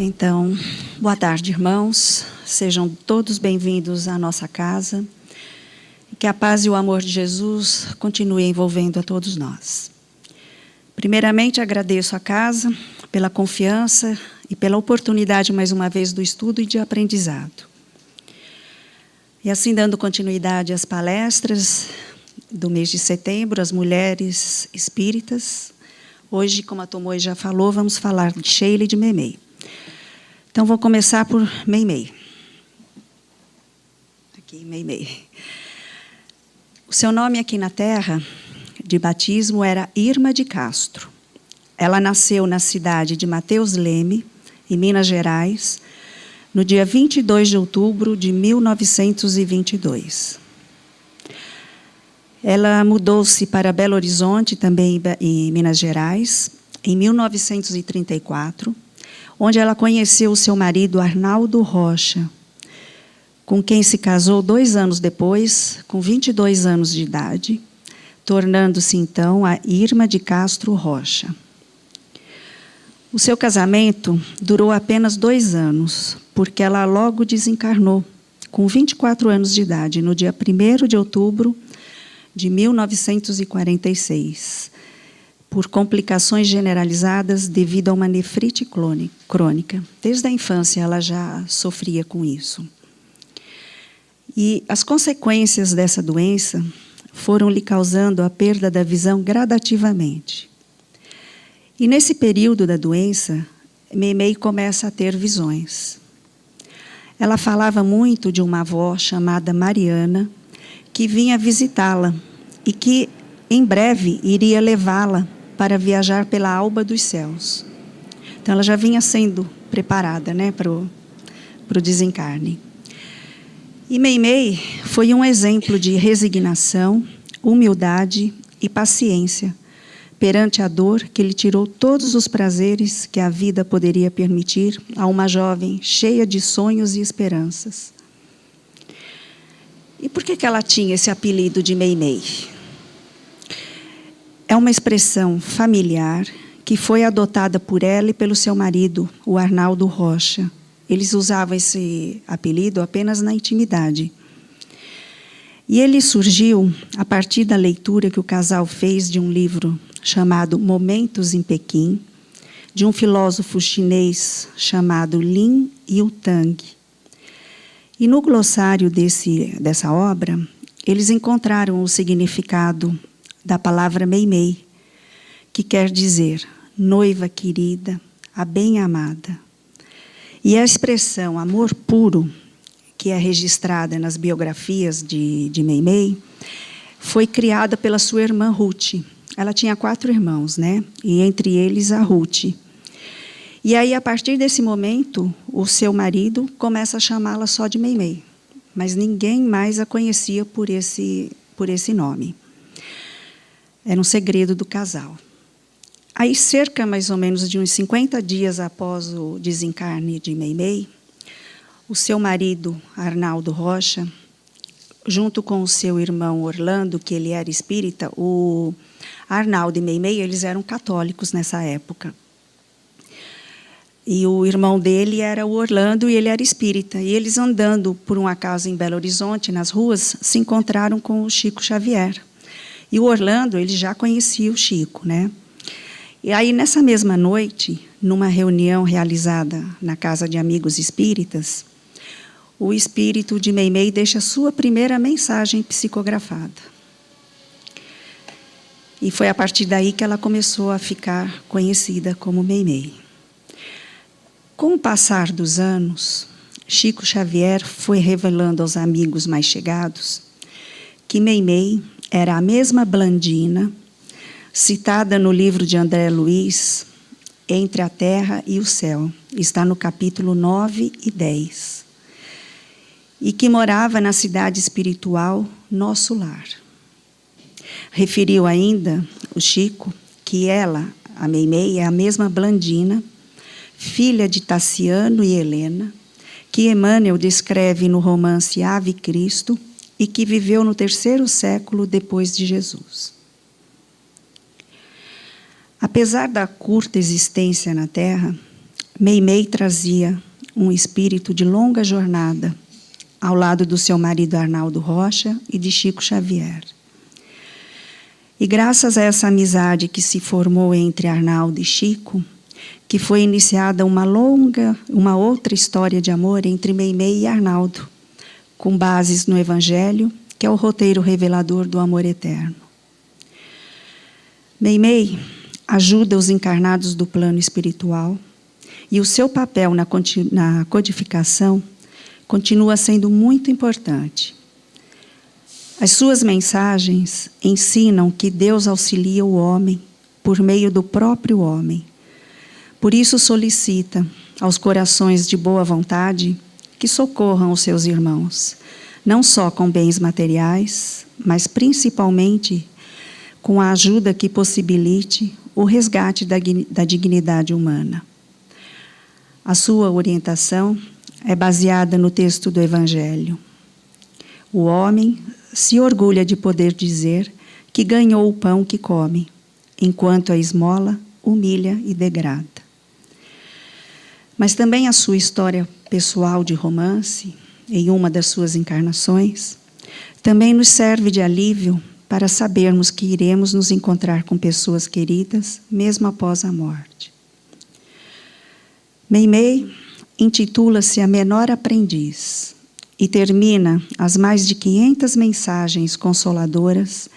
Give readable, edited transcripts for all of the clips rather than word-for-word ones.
Então, boa tarde, irmãos. Sejam todos bem-vindos à nossa casa. Que a paz e o amor de Jesus continue envolvendo a todos nós. Primeiramente, agradeço à casa pela confiança e pela oportunidade, mais uma vez, do estudo e de aprendizado. E assim, dando continuidade às palestras do mês de setembro, as mulheres espíritas. Hoje, como a Tomoe já falou, vamos falar de Sheila e de Meimei. Então, vou começar por Meimei. Aqui, Meimei. O seu nome aqui na Terra, de batismo, era Irma de Castro. Ela nasceu na cidade de Mateus Leme, em Minas Gerais, no dia 22 de outubro de 1922. Ela mudou-se para Belo Horizonte, também em Minas Gerais, em 1934, onde ela conheceu o seu marido Arnaldo Rocha, com quem se casou 2 anos depois, com 22 anos de idade, tornando-se então a Irma de Castro Rocha. O seu casamento durou apenas 2 anos, porque ela logo desencarnou, com 24 anos de idade, no dia 1º de outubro de 1946, por complicações generalizadas devido a uma nefrite crônica. Desde a infância ela já sofria com isso. E as consequências dessa doença foram lhe causando a perda da visão gradativamente. E nesse período da doença, Meimei começa a ter visões. Ela falava muito de uma avó chamada Mariana, que vinha visitá-la e que em breve iria levá-la para viajar pela alba dos céus. Então ela já vinha sendo preparada, né, para o desencarne. E Meimei foi um exemplo de resignação, humildade e paciência perante a dor que lhe tirou todos os prazeres que a vida poderia permitir a uma jovem cheia de sonhos e esperanças. E por que ela tinha esse apelido de Meimei? É uma expressão familiar que foi adotada por ela e pelo seu marido, o Arnaldo Rocha. Eles usavam esse apelido apenas na intimidade. E ele surgiu a partir da leitura que o casal fez de um livro chamado Momentos em Pequim, de um filósofo chinês chamado Lin Yutang. E no glossário dessa obra, eles encontraram o significado da palavra Meimei, que quer dizer noiva querida, a bem-amada. E a expressão amor puro, que é registrada nas biografias de Meimei, foi criada pela sua irmã Ruth. Ela tinha 4 irmãos, né? E entre eles a Ruth. E aí, a partir desse momento, o seu marido começa a chamá-la só de Meimei. Mas ninguém mais a conhecia por esse nome. Era um segredo do casal. Aí, cerca mais ou menos de uns 50 dias após o desencarne de Meimei, o seu marido, Arnaldo Rocha, junto com o seu irmão Orlando, que ele era espírita, o Arnaldo e Meimei, eles eram católicos nessa época. E o irmão dele era o Orlando e ele era espírita. E eles, andando por um acaso em Belo Horizonte, nas ruas, se encontraram com o Chico Xavier. E o Orlando, ele já conhecia o Chico, né? E aí, nessa mesma noite, numa reunião realizada na Casa de Amigos Espíritas, o espírito de Meimei deixa a sua primeira mensagem psicografada. E foi a partir daí que ela começou a ficar conhecida como Meimei. Com o passar dos anos, Chico Xavier foi revelando aos amigos mais chegados que Meimei era a mesma Blandina, citada no livro de André Luiz, Entre a Terra e o Céu. Está no capítulo 9 e 10. E que morava na cidade espiritual Nosso Lar. Referiu ainda o Chico que ela, a Meimei, é a mesma Blandina, filha de Tassiano e Helena, que Emmanuel descreve no romance Ave Cristo e que viveu no 3º século depois de Jesus. Apesar da curta existência na Terra, Meimei trazia um espírito de longa jornada ao lado do seu marido Arnaldo Rocha e de Chico Xavier. E graças a essa amizade que se formou entre Arnaldo e Chico, que foi iniciada uma outra história de amor entre Meimei e Arnaldo, com bases no Evangelho, que é o roteiro revelador do amor eterno. Meimei ajuda os encarnados do plano espiritual e o seu papel na codificação continua sendo muito importante. As suas mensagens ensinam que Deus auxilia o homem por meio do próprio homem. Por isso solicita aos corações de boa vontade que socorram os seus irmãos, não só com bens materiais, mas principalmente com a ajuda que possibilite o resgate da dignidade humana. A sua orientação é baseada no texto do Evangelho. O homem se orgulha de poder dizer que ganhou o pão que come, enquanto a esmola humilha e degrada. Mas também a sua história pessoal de romance, em uma das suas encarnações, também nos serve de alívio para sabermos que iremos nos encontrar com pessoas queridas, mesmo após a morte. Meimei intitula-se A Menor Aprendiz e termina as mais de 500 mensagens consoladoras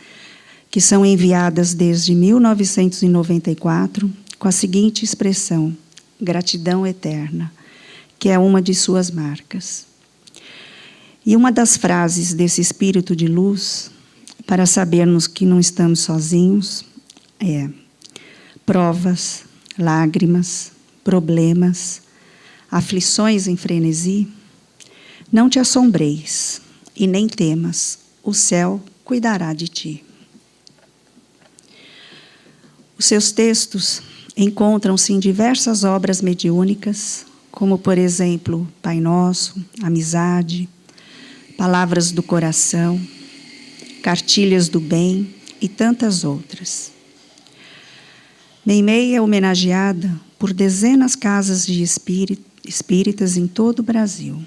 que são enviadas desde 1994 com a seguinte expressão: gratidão eterna, que é uma de suas marcas. E uma das frases desse espírito de luz, para sabermos que não estamos sozinhos, é: provas, lágrimas, problemas, aflições em frenesi, não te assombreis e nem temas, o céu cuidará de ti. Os seus textos encontram-se em diversas obras mediúnicas, como, por exemplo, Pai Nosso, Amizade, Palavras do Coração, Cartilhas do Bem e tantas outras. Meimei é homenageada por dezenas de casas de espíritas em todo o Brasil.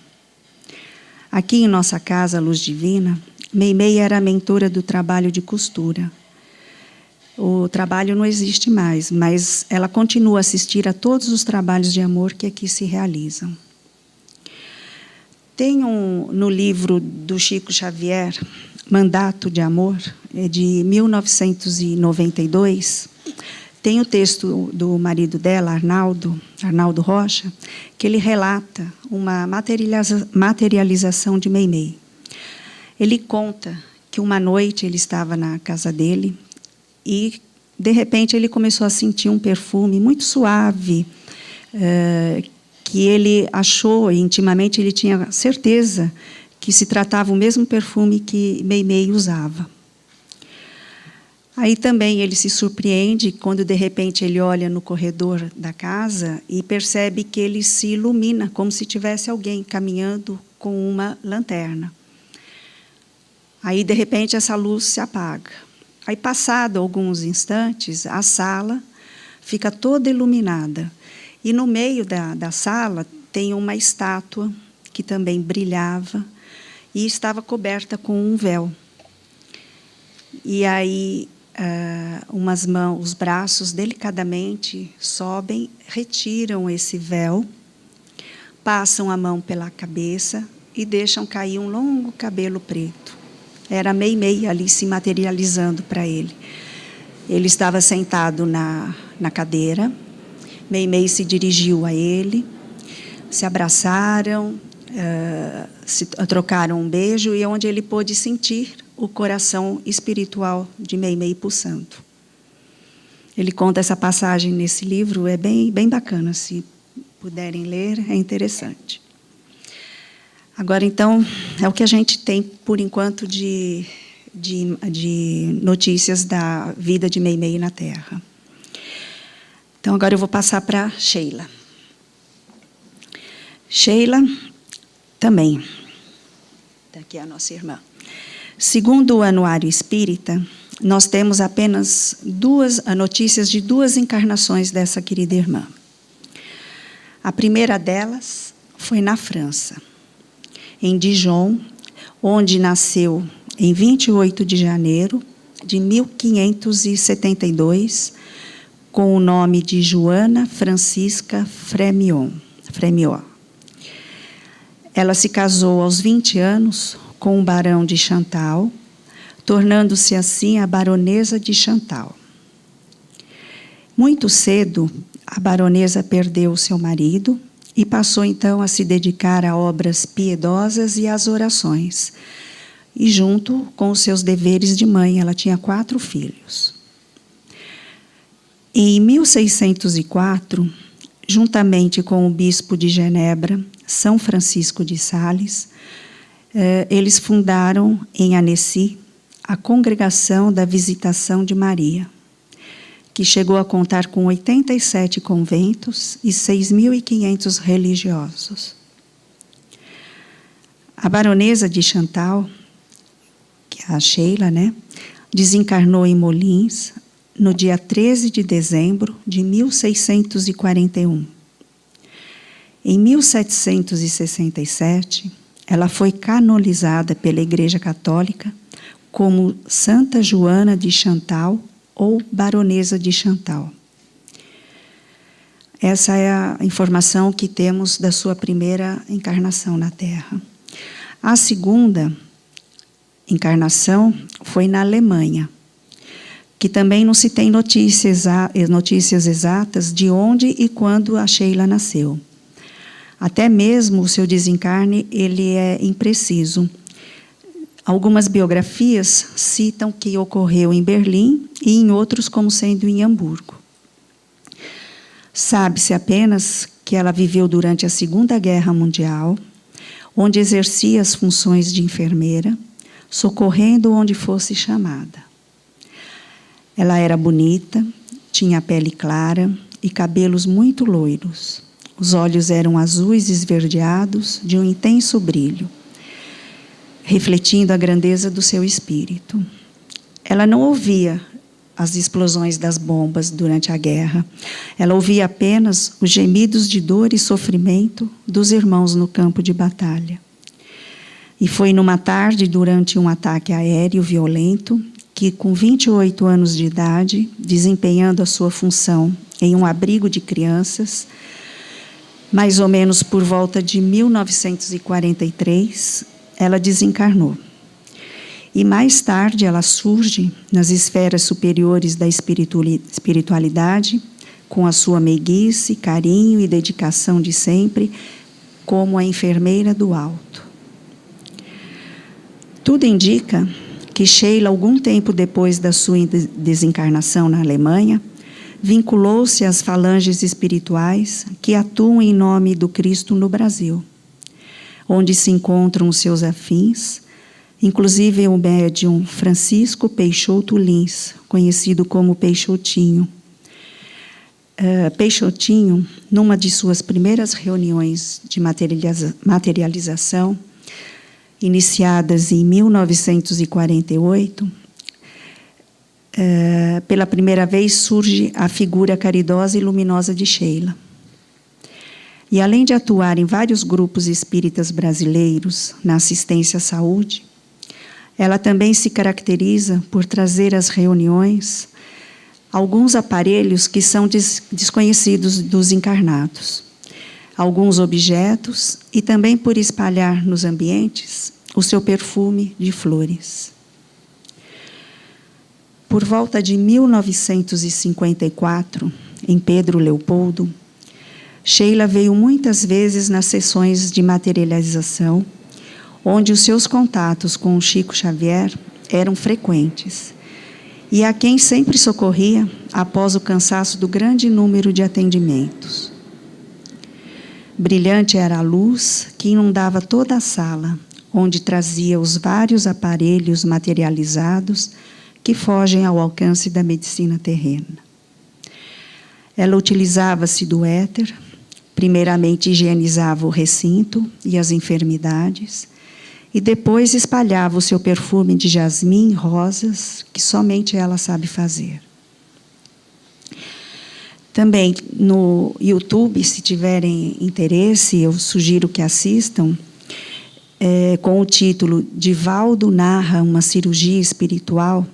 Aqui em nossa casa, Luz Divina, Meimei era a mentora do trabalho de costura. O trabalho não existe mais, mas ela continua a assistir a todos os trabalhos de amor que aqui se realizam. Tem no livro do Chico Xavier, Mandato de Amor, de 1992, tem o texto do marido dela, Arnaldo Rocha, que ele relata uma materialização de Meimei. Ele conta que uma noite ele estava na casa dele e, de repente, ele começou a sentir um perfume muito suave, que ele achou, e intimamente ele tinha certeza que se tratava o mesmo perfume que Meimei usava. Aí também ele se surpreende quando, de repente, ele olha no corredor da casa e percebe que ele se ilumina, como se tivesse alguém caminhando com uma lanterna. Aí, de repente, essa luz se apaga. Aí, passado alguns instantes, a sala fica toda iluminada. E no meio da sala tem uma estátua que também brilhava e estava coberta com um véu. E aí os braços delicadamente sobem, retiram esse véu, passam a mão pela cabeça e deixam cair um longo cabelo preto. Era Meimei ali se materializando para ele. Ele estava sentado na cadeira. Meimei se dirigiu a ele, se abraçaram, trocaram um beijo, e onde ele pôde sentir o coração espiritual de Meimei pulsando. Ele conta essa passagem nesse livro, é bem bacana, se puderem ler, é interessante. Agora, então, é o que a gente tem, por enquanto, de notícias da vida de Meimei na Terra. Então, agora eu vou passar para Sheila. Sheila, também, daqui é a nossa irmã. Segundo o Anuário Espírita, nós temos apenas notícias de 2 encarnações dessa querida irmã. A primeira delas foi na França, em Dijon, onde nasceu em 28 de janeiro de 1572, com o nome de Joana Francisca Frémyot. Ela se casou aos 20 anos com o barão de Chantal, tornando-se assim a baronesa de Chantal. Muito cedo, a baronesa perdeu seu marido e passou então a se dedicar a obras piedosas e às orações. E junto com os seus deveres de mãe, ela tinha 4 filhos. Em 1604, juntamente com o bispo de Genebra, São Francisco de Sales, eles fundaram em Annecy a Congregação da Visitação de Maria, que chegou a contar com 87 conventos e 6.500 religiosos. A baronesa de Chantal, que é a Sheila, desencarnou em Molins no dia 13 de dezembro de 1641. Em 1767, ela foi canonizada pela Igreja Católica como Santa Joana de Chantal ou Baronesa de Chantal. Essa é a informação que temos da sua primeira encarnação na Terra. A segunda encarnação foi na Alemanha, que também não se tem notícias exatas de onde e quando a Sheila nasceu. Até mesmo o seu desencarne ele é impreciso. Algumas biografias citam que ocorreu em Berlim e em outros como sendo em Hamburgo. Sabe-se apenas que ela viveu durante a Segunda Guerra Mundial, onde exercia as funções de enfermeira, socorrendo onde fosse chamada. Ela era bonita, tinha pele clara e cabelos muito loiros. Os olhos eram azuis esverdeados, de um intenso brilho, refletindo a grandeza do seu espírito. Ela não ouvia as explosões das bombas durante a guerra. Ela ouvia apenas os gemidos de dor e sofrimento dos irmãos no campo de batalha. E foi numa tarde, durante um ataque aéreo violento, que, com 28 anos de idade, desempenhando a sua função em um abrigo de crianças, mais ou menos por volta de 1943, ela desencarnou. E mais tarde ela surge nas esferas superiores da espiritualidade, com a sua meiguice, carinho e dedicação de sempre, como a enfermeira do alto. Tudo indica que Sheila, algum tempo depois da sua desencarnação na Alemanha, vinculou-se às falanges espirituais que atuam em nome do Cristo no Brasil, onde se encontram os seus afins, inclusive o médium Francisco Peixoto Lins, conhecido como Peixotinho. Peixotinho, numa de suas primeiras reuniões de materialização, iniciadas em 1948, pela primeira vez surge a figura caridosa e luminosa de Sheila. E além de atuar em vários grupos espíritas brasileiros na assistência à saúde, ela também se caracteriza por trazer às reuniões alguns aparelhos que são desconhecidos dos encarnados, alguns objetos e também por espalhar nos ambientes o seu perfume de flores. Por volta de 1954, em Pedro Leopoldo, Sheila veio muitas vezes nas sessões de materialização, onde os seus contatos com o Chico Xavier eram frequentes, e a quem sempre socorria após o cansaço do grande número de atendimentos. Brilhante era a luz que inundava toda a sala, onde trazia os vários aparelhos materializados que fogem ao alcance da medicina terrena. Ela utilizava-se do éter, primeiramente higienizava o recinto e as enfermidades, e depois espalhava o seu perfume de jasmim e rosas, que somente ela sabe fazer. Também no YouTube, se tiverem interesse, eu sugiro que assistam, com o título Divaldo narra uma cirurgia espiritual,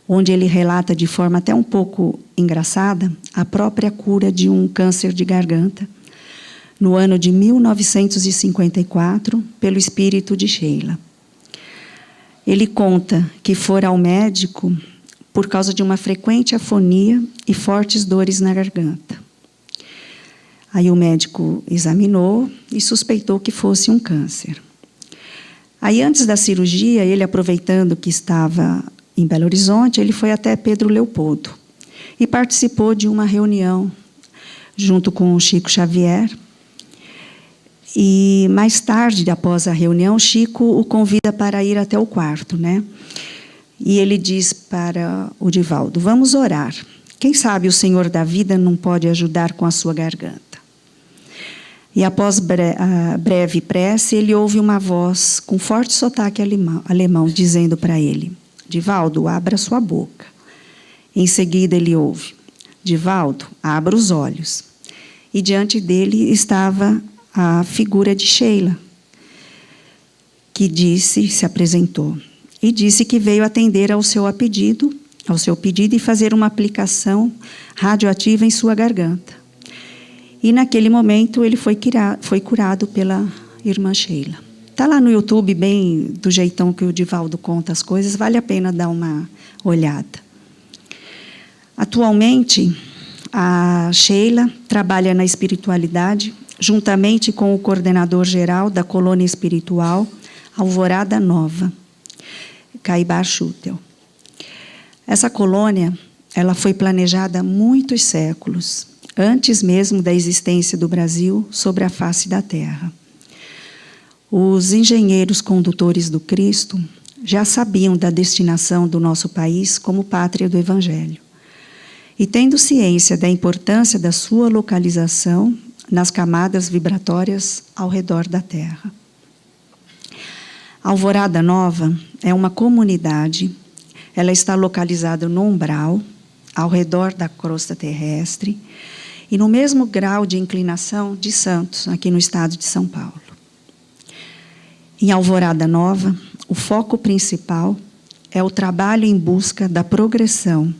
onde ele relata de forma até um pouco engraçada a própria cura de um câncer de garganta, no ano de 1954, pelo espírito de Sheila. Ele conta que fora ao médico por causa de uma frequente afonia e fortes dores na garganta. Aí o médico examinou e suspeitou que fosse um câncer. Aí, antes da cirurgia, ele, aproveitando que estava em Belo Horizonte, ele foi até Pedro Leopoldo e participou de uma reunião junto com o Chico Xavier. E, mais tarde, após a reunião, Chico o convida para ir até o quarto, né? E ele diz para o Divaldo: vamos orar. Quem sabe o Senhor da vida não pode ajudar com a sua garganta. E após a breve prece, ele ouve uma voz com forte sotaque alemão dizendo para ele: Divaldo, abra sua boca. Em seguida ele ouve: Divaldo, abra os olhos. E diante dele estava a figura de Sheila, que se apresentou e disse que veio atender ao seu pedido e fazer uma aplicação radioativa em sua garganta. E naquele momento ele foi curado pela irmã Sheila. Está lá no YouTube, bem do jeitão que o Divaldo conta as coisas, vale a pena dar uma olhada. Atualmente, a Sheila trabalha na espiritualidade, juntamente com o coordenador geral da colônia espiritual Alvorada Nova, Caibar Schutel. Essa colônia, ela foi planejada há muitos séculos, antes mesmo da existência do Brasil sobre a face da Terra. Os engenheiros condutores do Cristo já sabiam da destinação do nosso país como pátria do Evangelho. E, tendo ciência da importância da sua localização nas camadas vibratórias ao redor da Terra. Alvorada Nova é uma comunidade, ela está localizada no umbral, ao redor da crosta terrestre, e no mesmo grau de inclinação de Santos, aqui no estado de São Paulo. Em Alvorada Nova, o foco principal é o trabalho em busca da progressão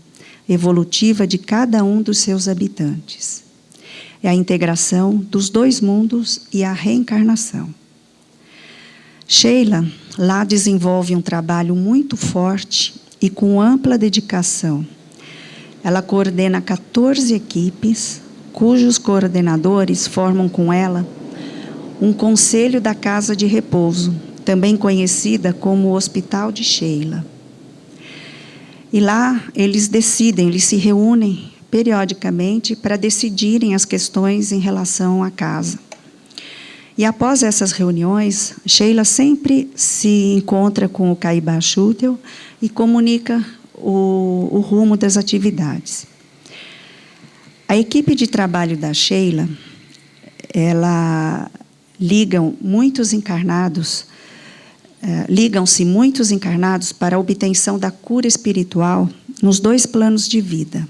evolutiva de cada um dos seus habitantes. É a integração dos dois mundos e a reencarnação. Sheila lá desenvolve um trabalho muito forte e com ampla dedicação. Ela coordena 14 equipes, cujos coordenadores formam com ela um conselho da Casa de Repouso, também conhecida como o Hospital de Sheila. E lá eles se reúnem periodicamente para decidirem as questões em relação à casa. E após essas reuniões, Sheila sempre se encontra com o Caibar Schutel e comunica o rumo das atividades. A equipe de trabalho da Sheila, ligam-se muitos encarnados para a obtenção da cura espiritual nos dois planos de vida.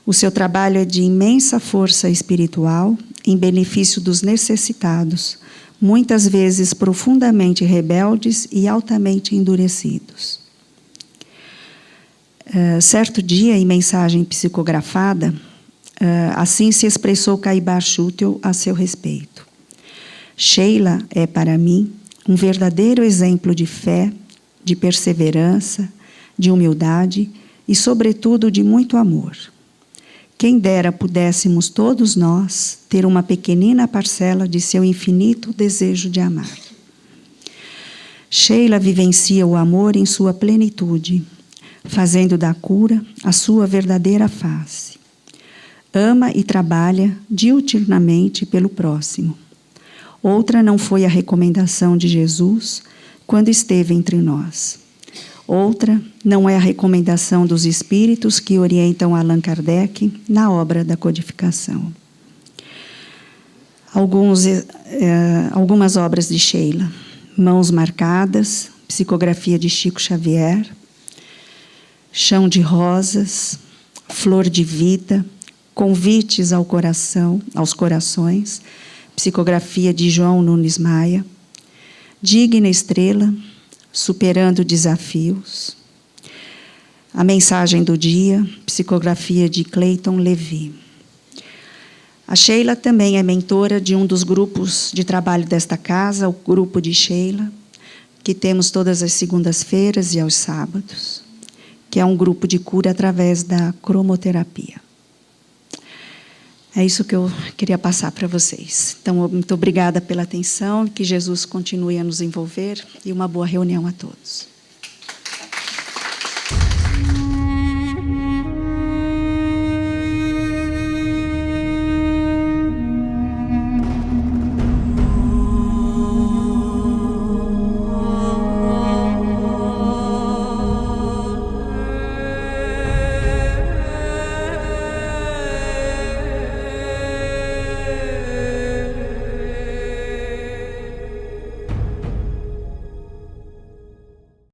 O seu trabalho é de imensa força espiritual em benefício dos necessitados, muitas vezes profundamente rebeldes e altamente endurecidos. Certo dia, em mensagem psicografada, assim se expressou Caibar Schutel a seu respeito. Sheila é, para mim, um verdadeiro exemplo de fé, de perseverança, de humildade e, sobretudo, de muito amor. Quem dera pudéssemos todos nós ter uma pequenina parcela de seu infinito desejo de amar. Sheila vivencia o amor em sua plenitude, fazendo da cura a sua verdadeira face. Ama e trabalha diuturnamente pelo próximo. Outra não foi a recomendação de Jesus quando esteve entre nós. Outra não é a recomendação dos espíritos que orientam Allan Kardec na obra da codificação. Algumas obras de Sheila: Mãos Marcadas, Psicografia de Chico Xavier, Chão de Rosas, Flor de Vida, Convites ao coração, aos corações, psicografia de João Nunes Maia. Digna estrela, superando desafios. A mensagem do dia, psicografia de Clayton Levi. A Sheila também é mentora de um dos grupos de trabalho desta casa, o grupo de Sheila, que temos todas as segundas-feiras e aos sábados, que é um grupo de cura através da cromoterapia. É isso que eu queria passar para vocês. Então, muito obrigada pela atenção, que Jesus continue a nos envolver e uma boa reunião a todos.